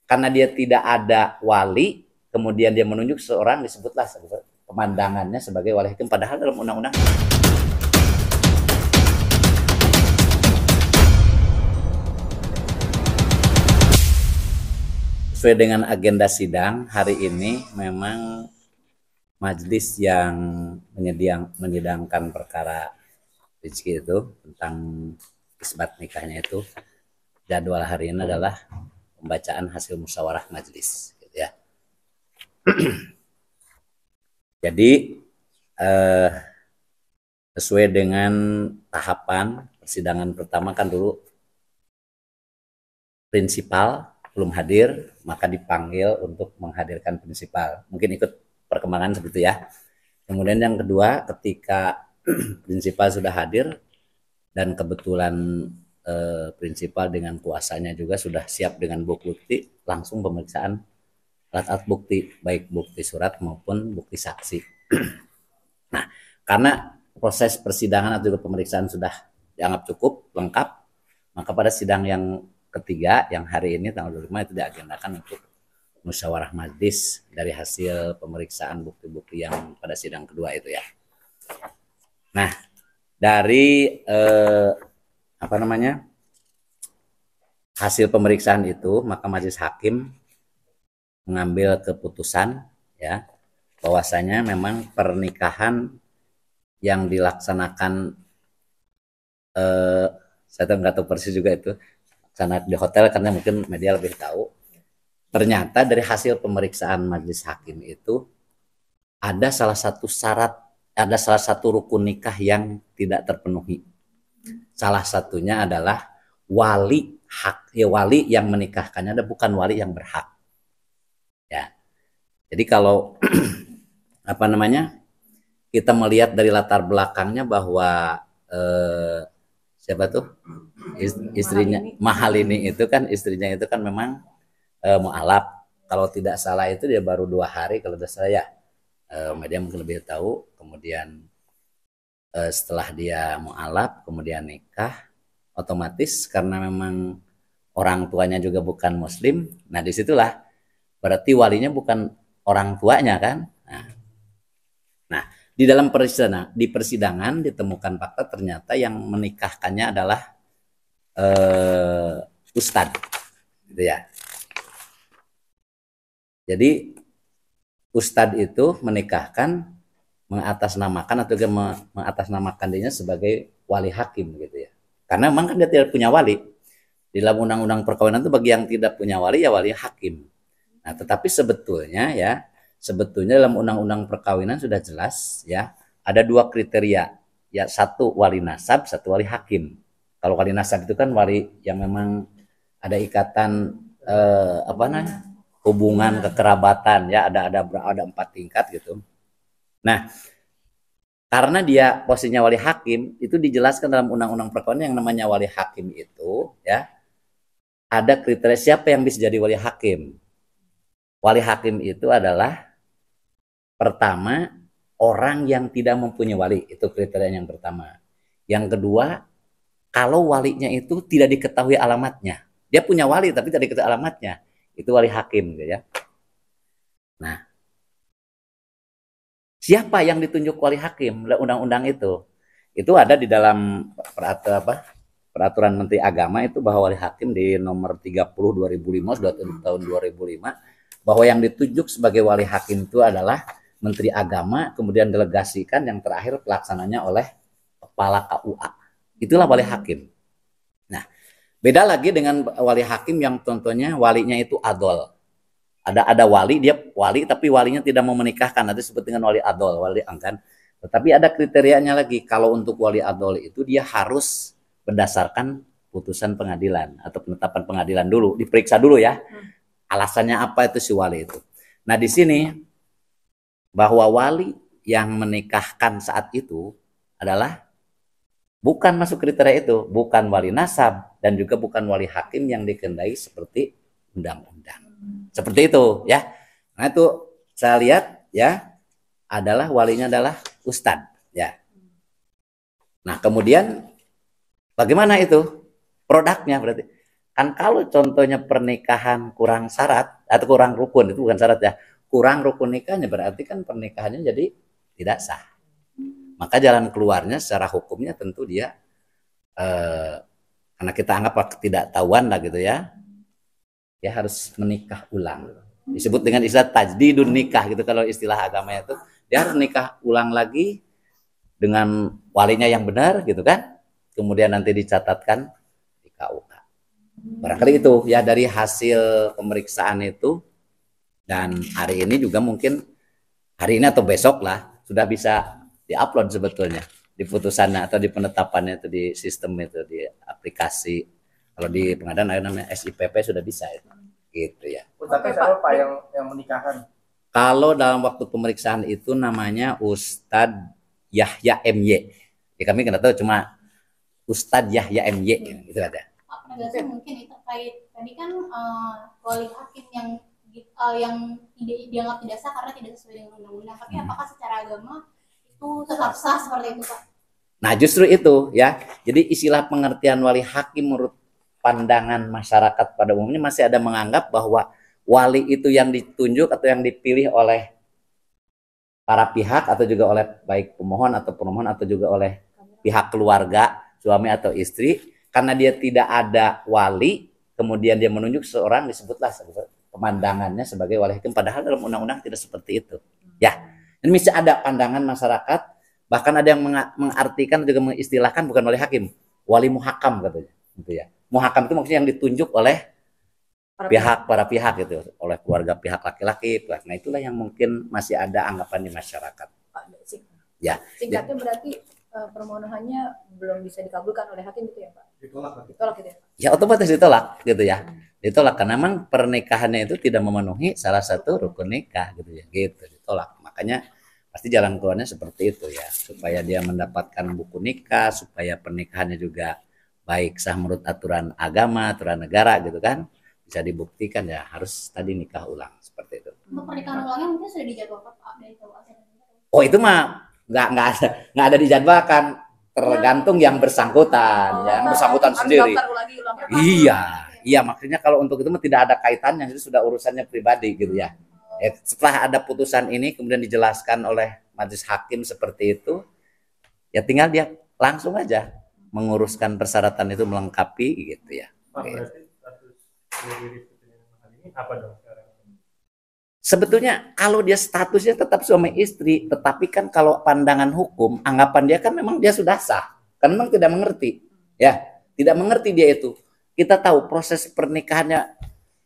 karena dia tidak ada wali, kemudian dia menunjuk seseorang, disebutlah pemandangannya sebagai wali hakim, padahal dalam undang-undang sesuai dengan agenda sidang hari ini memang majelis yang menyidangkan perkara Rizky itu tentang isbat nikahnya itu, jadwal hari ini adalah pembacaan hasil musyawarah majelis gitu ya. Jadi sesuai dengan tahapan persidangan pertama kan dulu prinsipal belum hadir, maka dipanggil untuk menghadirkan prinsipal. Mungkin ikut perkembangan seperti ya. Kemudian yang kedua, ketika prinsipal sudah hadir dan kebetulan prinsipal dengan kuasanya juga sudah siap dengan bukti, langsung pemeriksaan alat-alat bukti, baik bukti surat maupun bukti saksi. Nah, karena proses persidangan atau pemeriksaan sudah dianggap cukup lengkap, maka pada sidang yang ketiga yang hari ini tanggal 25 itu diagendakan untuk musyawarah majelis dari hasil pemeriksaan bukti-bukti yang pada sidang kedua itu ya. Nah, dari hasil pemeriksaan itu, maka majelis hakim mengambil keputusan ya bahwasanya memang pernikahan yang dilaksanakan saya nggak tahu persis juga itu sana di hotel karena mungkin media lebih tahu. Ternyata dari hasil pemeriksaan majelis hakim itu ada salah satu syarat, ada salah satu rukun nikah yang tidak terpenuhi. Salah satunya adalah wali hak, ya wali yang menikahkannya ada bukan wali yang berhak. Ya. Jadi kalau kita melihat dari latar belakangnya bahwa siapa tuh istrinya mahal ini itu kan istrinya itu kan memang mu'alaf. Kalau tidak salah itu dia baru 2 hari kalau tidak salah ya. Media mungkin lebih tahu. Kemudian setelah dia mu'alaf kemudian nikah, otomatis karena memang orang tuanya juga bukan muslim, nah disitulah berarti walinya bukan orang tuanya kan. Nah di dalam persidangan ditemukan fakta ternyata yang menikahkannya adalah ustadz gitu ya. Jadi ustadz itu menikahkan mengatasnamakan atau mengatasnamakan dirinya sebagai wali hakim gitu ya. Karena memang kan dia tidak punya wali. Di dalam undang-undang perkawinan itu bagi yang tidak punya wali ya wali hakim. Nah, tetapi sebetulnya dalam undang-undang perkawinan sudah jelas ya, ada 2 kriteria. Ya, 1 wali nasab, 1 wali hakim. Kalau wali nasab itu kan wali yang memang ada ikatan hubungan kekerabatan ya, ada 4 tingkat gitu. Nah, karena dia posisinya wali hakim, itu dijelaskan dalam undang-undang perkawinan yang namanya wali hakim itu ya, ada kriteria siapa yang bisa jadi wali hakim. Wali hakim itu adalah pertama orang yang tidak mempunyai wali, itu kriteria yang pertama. Yang kedua, kalau walinya itu tidak diketahui alamatnya. Dia punya wali tapi tidak diketahui alamatnya. Itu wali hakim gitu ya. Nah, siapa yang ditunjuk wali hakim? Undang-undang itu ada di dalam peraturan Menteri Agama itu bahwa wali hakim di nomor 30 2005 tahun 2005 bahwa yang ditunjuk sebagai wali hakim itu adalah Menteri Agama, kemudian delegasikan, yang terakhir pelaksananya oleh kepala KUA. Itulah wali hakim. Nah, beda lagi dengan wali hakim yang contohnya walinya itu adol. Ada wali, dia wali tapi walinya tidak mau menikahkan, nanti disebut dengan wali adol, wali angkan. Tetapi ada kriterianya lagi. Kalau untuk wali adol itu dia harus berdasarkan putusan pengadilan atau penetapan pengadilan dulu, diperiksa dulu ya. Alasannya apa itu si wali itu. Nah, di sini bahwa wali yang menikahkan saat itu adalah bukan masuk kriteria itu, bukan wali nasab dan juga bukan wali hakim yang dikendai seperti undang-undang. Seperti itu ya. Nah, itu saya lihat ya, adalah walinya adalah ustadz ya. Nah, kemudian bagaimana itu produknya berarti? Kan kalau contohnya pernikahan kurang syarat atau kurang rukun, itu bukan syarat ya, kurang rukun nikahnya, berarti kan pernikahannya jadi tidak sah. Maka jalan keluarnya secara hukumnya tentu dia karena kita anggap ketidaktahuan lah gitu ya, dia harus menikah ulang. Disebut dengan istilah tajdidun nikah gitu kalau istilah agamanya itu, dia harus nikah ulang lagi dengan walinya yang benar gitu kan, kemudian nanti dicatatkan di KUA. Barangkali itu ya dari hasil pemeriksaan itu, dan hari ini juga mungkin hari ini atau besok lah sudah bisa diupload sebetulnya di putusannya atau di penetapannya itu di sistem itu di aplikasi. Kalau di pengadilan ada namanya SIPP sudah bisa itu. Gitu ya. Ustadz siapa Pak yang menikahkan? Kalau dalam waktu pemeriksaan itu namanya Ustadz Yahya MY. Ya kami nggak tahu, cuma Ustadz Yahya MY itu ada. Penegasan mungkin itu terkait tadi kan wali hakim yang tidak dianggap tidak sah karena tidak sesuai dengan undang-undang. Tapi apakah secara agama itu tetap sah seperti itu, Pak? Nah justru itu ya. Jadi istilah pengertian wali hakim menurut pandangan masyarakat pada umumnya masih ada menganggap bahwa wali itu yang ditunjuk atau yang dipilih oleh para pihak atau juga oleh baik pemohon atau pemohon atau juga oleh pihak keluarga suami atau istri, karena dia tidak ada wali kemudian dia menunjuk seorang, disebutlah pemandangannya sebagai wali hakim, padahal dalam undang-undang tidak seperti itu ya. Dan masih ada pandangan masyarakat, bahkan ada yang mengartikan juga mengistilahkan bukan wali hakim, wali muhakam katanya gitu ya. Muhakam itu maksudnya yang ditunjuk oleh para pihak gitu, oleh keluarga pihak laki-laki. Nah itulah yang mungkin masih ada anggapan di masyarakat. Ya. Singkatnya berarti permohonannya belum bisa dikabulkan oleh hakim gitu ya Pak? Ditolak gitu ya Pak? Ya otomatis ditolak gitu ya. Ditolak karena memang pernikahannya itu tidak memenuhi salah satu rukun nikah gitu ya. Gitu ditolak. Makanya pasti jalan keluarnya seperti itu ya, supaya dia mendapatkan buku nikah, supaya pernikahannya juga baik sah menurut aturan agama, aturan negara gitu kan, bisa dibuktikan ya harus tadi nikah ulang seperti itu. Untuk pernikahan ulangnya mungkin sudah dijadwalkan Pak dari KUA. Oh itu mah nggak ada dijadwalkan, tergantung yang bersangkutan, yang bersangkutan sendiri. Iya maksudnya kalau untuk itu mah tidak ada kaitannya, itu sudah urusannya pribadi gitu ya. Setelah ada putusan ini kemudian dijelaskan oleh majelis hakim seperti itu, ya tinggal dia langsung aja menguruskan persyaratan itu melengkapi gitu ya. Berarti status ini apa dong sekarang? Sebetulnya kalau dia statusnya tetap suami istri, tetapi kan kalau pandangan hukum, anggapan dia kan memang dia sudah sah, kan memang tidak mengerti, ya, tidak mengerti dia itu. Kita tahu proses pernikahannya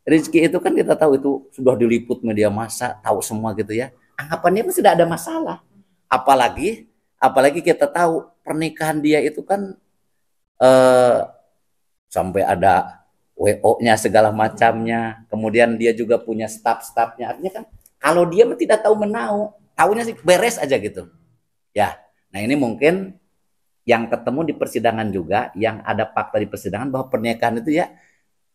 Rizky itu kan kita tahu itu sudah diliput media massa, tahu semua gitu ya. Anggapannya pun tidak ada masalah. Apalagi kita tahu pernikahan dia itu kan sampai ada WO-nya segala macamnya, kemudian dia juga punya staf-stafnya. Artinya kan kalau dia tidak tahu menau, taunya sih beres aja gitu. Ya, nah ini mungkin yang ketemu di persidangan juga, yang ada fakta di persidangan bahwa pernikahan itu ya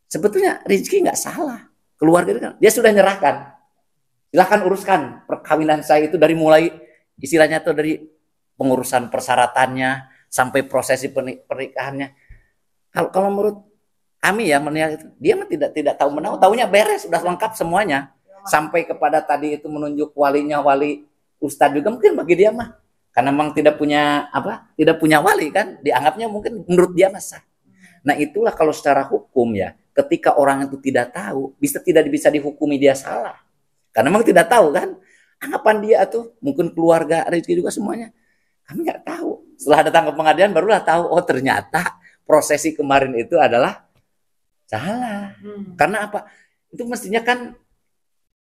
sebetulnya Rizky nggak salah. Keluarga itu kan dia sudah nyerahkan. Silahkan uruskan perkawinan saya itu dari mulai istilahnya tuh dari pengurusan persyaratannya sampai prosesi pernikahannya. Kalau menurut kami ya melihat itu, dia mah tidak tahu menau, taunya beres, sudah lengkap semuanya. Sampai kepada tadi itu menunjuk walinya, wali ustadz juga mungkin bagi dia mah karena memang tidak punya wali kan, dianggapnya mungkin menurut dia masa. Nah itulah kalau secara hukum ya, ketika orang itu tidak tahu, tidak bisa dihukumi dia salah. Karena memang tidak tahu kan, anggapan dia tuh mungkin keluarga Rizky juga semuanya, kami nggak tahu. Setelah datang ke pengadilan barulah tahu, oh ternyata prosesi kemarin itu adalah salah. Karena apa? Itu mestinya kan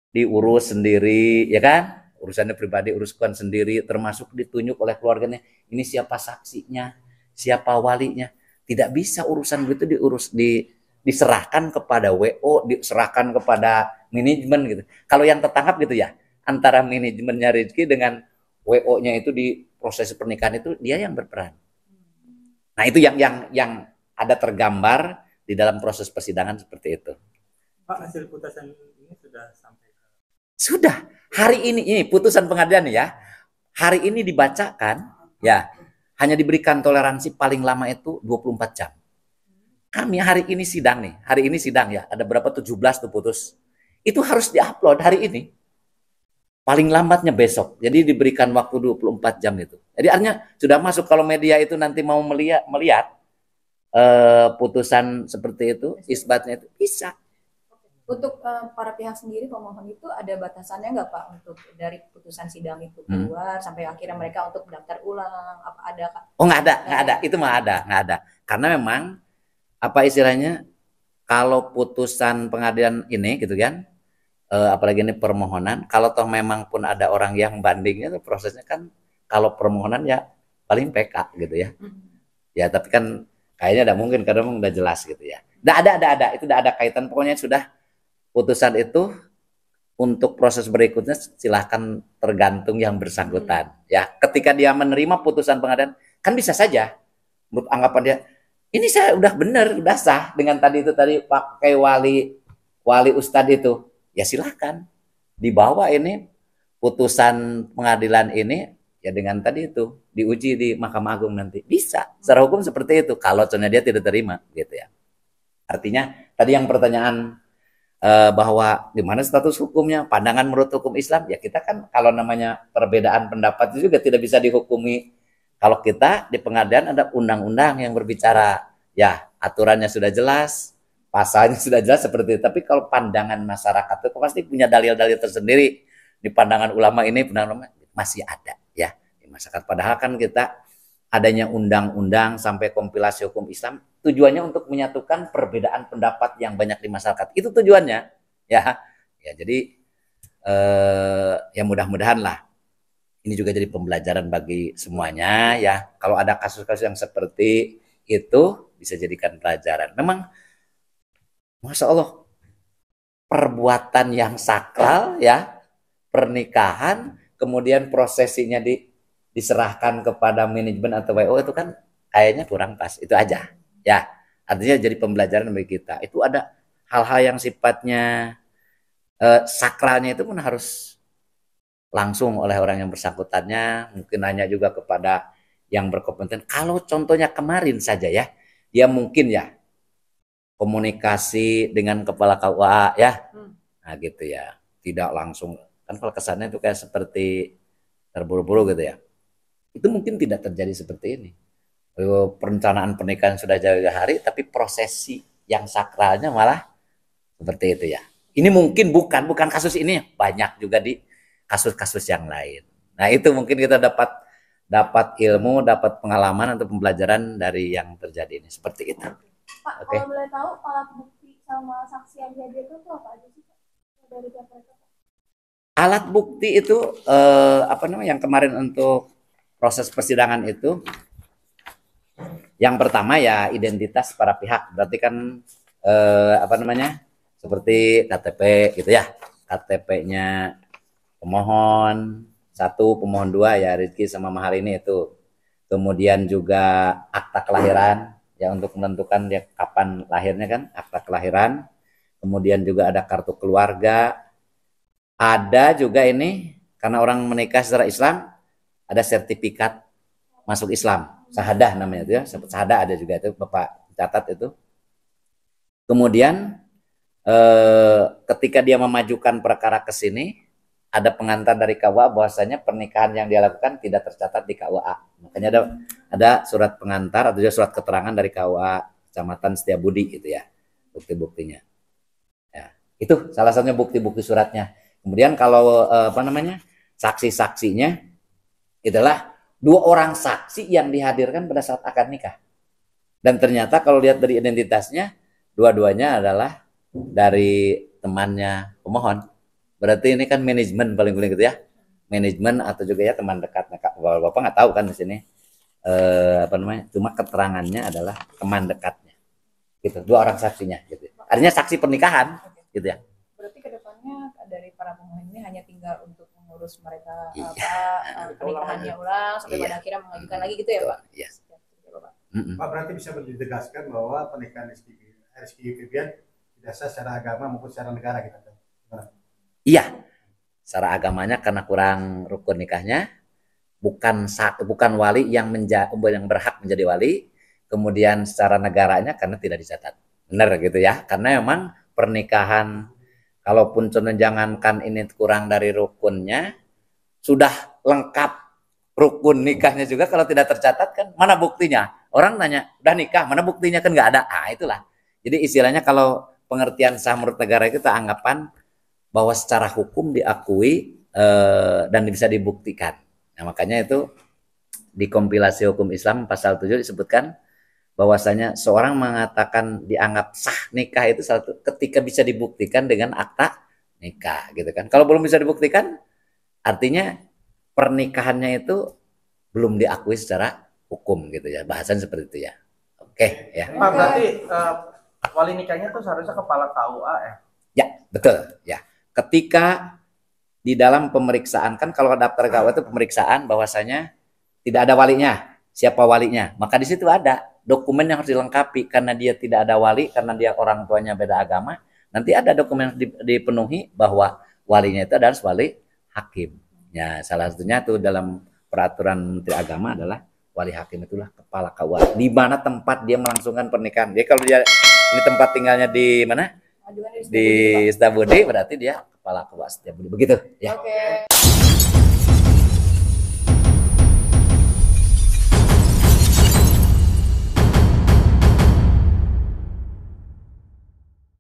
diurus sendiri, ya kan? Urusannya pribadi, uruskan sendiri, termasuk ditunjuk oleh keluarganya. Ini siapa saksinya, siapa walinya. Tidak bisa urusan begitu diserahkan kepada WO, diserahkan kepada manajemen gitu. Kalau yang tertangkap gitu ya, antara manajemennya Rizky dengan WO-nya itu di proses pernikahan itu dia yang berperan. Nah itu yang ada tergambar di dalam proses persidangan seperti itu. Pak, hasil putusan ini sudah sampai ke... Sudah. Hari ini putusan pengadilan ya. Hari ini dibacakan ya. Hanya diberikan toleransi paling lama itu 24 jam. kami hari ini sidang nih, hari ini sidang ya, ada berapa 17 tuh putus. Itu harus diupload hari ini. Paling lambatnya besok. Jadi diberikan waktu 24 jam itu. Jadi artinya sudah masuk kalau media itu nanti mau melihat putusan seperti itu, isbatnya itu bisa. Untuk para pihak sendiri pemohon itu ada batasannya nggak Pak untuk dari putusan sidang itu keluar sampai akhirnya mereka untuk daftar ulang apa ada Kak? Oh nggak ada, itu mah nggak ada. Karena memang apa istilahnya kalau putusan pengadilan ini gitu kan, apalagi ini permohonan, kalau toh memang pun ada orang yang bandingnya, prosesnya kan kalau permohonan ya paling PK gitu ya. Ya tapi kan kayaknya tidak mungkin karena memang udah jelas gitu ya. Ada, itu udah ada kaitan, pokoknya sudah putusan itu untuk proses berikutnya silahkan tergantung yang bersangkutan. Ya, ketika dia menerima putusan pengadilan kan bisa saja menurut anggapan dia ini saya udah benar, udah sah dengan tadi pakai wali ustadz itu. Ya silahkan dibawa ini putusan pengadilan ini ya dengan tadi itu diuji di Mahkamah Agung nanti. Bisa. Secara hukum seperti itu kalau contohnya dia tidak terima gitu ya. Artinya tadi yang pertanyaan bahwa gimana status hukumnya, pandangan menurut hukum Islam, ya kita kan kalau namanya perbedaan pendapat itu juga tidak bisa dihukumi. Kalau kita di pengadilan ada undang-undang yang berbicara, ya aturannya sudah jelas, pasalnya sudah jelas seperti itu. Tapi kalau pandangan masyarakat itu pasti punya dalil-dalil tersendiri. Di pandangan ulama ini, pandangan ulama masih ada ya di masyarakat. Padahal kan kita adanya undang-undang sampai kompilasi hukum Islam tujuannya untuk menyatukan perbedaan pendapat yang banyak di masyarakat. Itu tujuannya ya. Ya jadi ya mudah-mudahan lah ini juga jadi pembelajaran bagi semuanya ya. Kalau ada kasus-kasus yang seperti itu bisa jadikan pelajaran. Memang Masya Allah perbuatan yang sakral ya, pernikahan kemudian prosesinya diserahkan kepada manajemen atau WO itu kan kayaknya kurang pas. Itu aja ya, artinya jadi pembelajaran bagi kita. Itu ada hal-hal yang sifatnya sakralnya itu pun harus langsung oleh orang yang bersangkutannya, mungkin nanya juga kepada yang berkompeten. Kalau contohnya kemarin saja ya, dia mungkin ya komunikasi dengan kepala KUA ya, nah gitu ya, tidak langsung kan kalau kesannya itu kayak seperti terburu-buru gitu ya. Itu mungkin tidak terjadi seperti ini. Perencanaan pernikahan sudah jauh hari, tapi prosesi yang sakralnya malah seperti itu ya. Ini mungkin bukan kasus ini, banyak juga di kasus-kasus yang lain. Nah itu mungkin kita dapat ilmu, dapat pengalaman atau pembelajaran dari yang terjadi ini. Seperti itu. Pak, kalau boleh tahu alat bukti sama saksi yang dihadirkan itu apa aja sih Pak? Dari pihak mereka? Alat bukti itu yang kemarin untuk proses persidangan itu yang pertama ya identitas para pihak, berarti kan seperti KTP gitu ya, KTP-nya pemohon 1, pemohon 2 ya Rizky sama Mahal ini itu, kemudian juga akta kelahiran ya untuk menentukan dia kapan lahirnya kan, akta kelahiran, kemudian juga ada kartu keluarga, ada juga ini karena orang menikah secara Islam ada sertifikat masuk Islam, syahadah namanya itu ya, syahadah ada juga itu Bapak catat itu. Kemudian ketika dia memajukan perkara ke sini ada pengantar dari KUA bahwasanya pernikahan yang dia lakukan tidak tercatat di KUA. Makanya ada surat pengantar atau surat keterangan dari KUA Kecamatan Setiabudi gitu ya, bukti-buktinya. Ya, itu salah satunya bukti-bukti suratnya. Kemudian kalau saksi-saksinya itulah 2 orang saksi yang dihadirkan pada saat akad nikah. Dan ternyata kalau lihat dari identitasnya, dua-duanya adalah dari temannya pemohon. Berarti ini kan manajemen paling-paling gitu ya. Manajemen atau juga ya teman dekatnya. Bapak nggak tahu kan di sini. Cuma keterangannya adalah teman dekatnya. Gitu, 2 orang saksinya gitu. Artinya saksi pernikahan gitu ya. Berarti kedepannya dari para pemohon ini hanya tinggal untuk mengurus mereka pernikahannya ulang sampai pada akhirnya mengajukan lagi gitu ya Pak? Iya. Pak berarti bisa ditegaskan bahwa pernikahan Rizky Febian tidak sah secara agama maupun secara negara gitu. Iya. Secara agamanya karena kurang rukun nikahnya, bukan wali yang berhak menjadi wali. kemudian secara negaranya karena tidak dicatat. Benar gitu ya, karena memang pernikahan kalaupun jangankan ini kurang dari rukunnya, sudah lengkap rukun nikahnya juga kalau tidak tercatat kan mana buktinya? Orang nanya, udah nikah, mana buktinya kan nggak ada. Ah itulah. Jadi istilahnya kalau pengertian sah menurut negara itu anggapan bahwa secara hukum diakui dan bisa dibuktikan. Nah makanya itu di kompilasi hukum Islam pasal 7 disebutkan bahwasanya seorang mengatakan dianggap sah nikah itu satu ketika bisa dibuktikan dengan akta nikah gitu kan. Kalau belum bisa dibuktikan artinya pernikahannya itu belum diakui secara hukum gitu ya. Bahasan seperti itu ya. Oke ya. Pak, berarti wali nikahnya tuh seharusnya kepala KUA ya? Ya, betul ya. Ketika di dalam pemeriksaan kan kalau daftar KUA itu pemeriksaan bahwasanya tidak ada walinya, siapa walinya, maka di situ ada dokumen yang harus dilengkapi karena dia tidak ada wali, karena dia orang tuanya beda agama, nanti ada dokumen yang dipenuhi bahwa walinya itu adalah wali hakim. Ya, salah satunya tuh dalam peraturan Menteri Agama adalah wali hakim itulah kepala KUA. Di mana tempat dia melangsungkan pernikahan. Jadi kalau dia ini tempat tinggalnya di mana? Di Setiabudi berarti dia kepala KUA Setiabudi. Begitu ya. Oke.